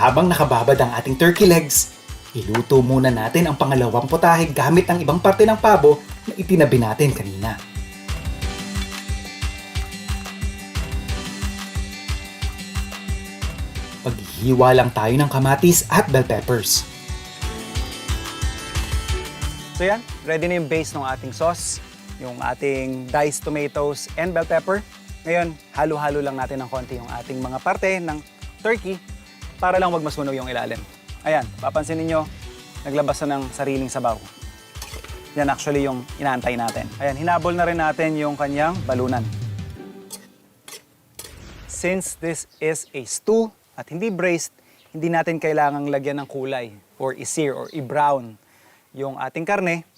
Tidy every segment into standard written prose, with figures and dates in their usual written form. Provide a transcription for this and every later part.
habang nakababad ang ating turkey legs, iluto muna natin ang pangalawang putahe gamit ang ibang parte ng pabo na itinabi natin kanina. Maghihiwa lang tayo ng kamatis at bell peppers. So yan, ready na yung base ng ating sauce, yung ating diced tomatoes and bell pepper. Ngayon, halo-halo lang natin ng konti yung ating mga parte ng turkey para lang wag masunog yung ilalim. Ayan, papansin niyo naglabas na ng sariling sabaw. Yan actually yung inaantay natin. Ayan, hinabol na rin natin yung kanyang balunan. Since this is a stew at hindi braised, hindi natin kailangang lagyan ng kulay or i-sear or i-brown yung ating karne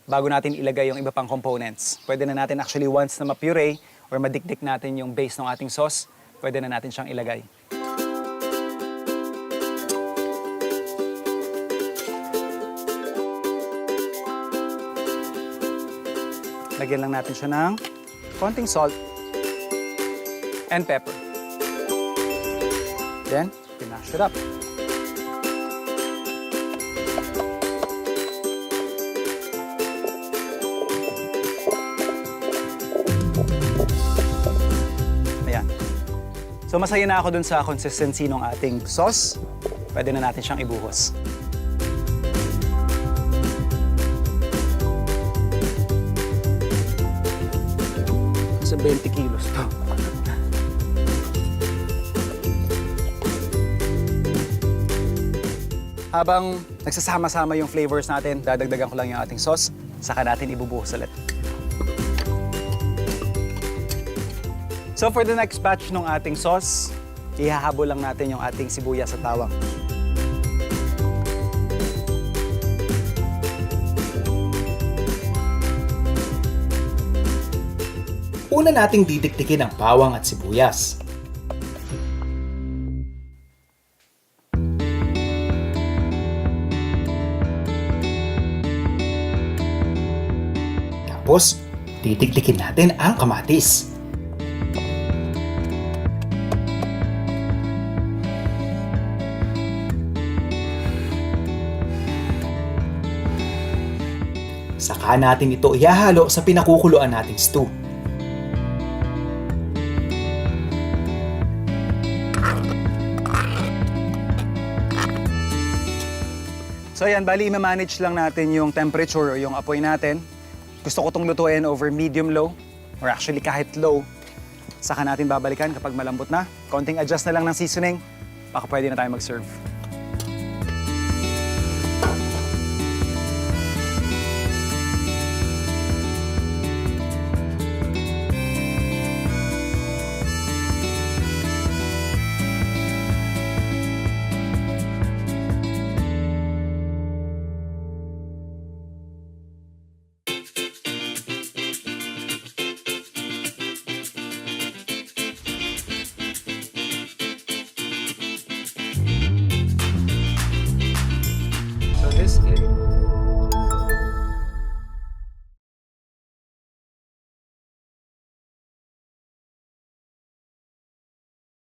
bago natin ilagay yung iba pang components. Pwede na natin actually once na ma-puree or madikdik natin yung base ng ating sauce, pwede na natin siyang ilagay. Lagyan lang natin siya ng konting salt and pepper. Then, pinash it up. Ayan. So, masaya na ako dun sa consistency ng ating sauce. Pwede na natin siyang ibuhos. Sa 20 kilos to. Habang nagsasama-sama yung flavors natin, dadagdagan ko lang yung ating sauce, saka natin ibubuhos ulit. So for the next batch ng ating sauce, ihahabol lang natin yung ating sibuyas sa tawang. Una nating didikdikin ang bawang at sibuyas. Tapos, didikdikin natin ang kamatis. Saka natin ito ihahalo sa pinakukuluan nating stew. So ayan, bali i-manage lang natin yung temperature o yung apoy natin. Gusto ko itong lutuin over medium-low or actually kahit low. Saka natin babalikan kapag malambot na. Konting adjust na lang ng seasoning, baka pwede na tayo mag-serve.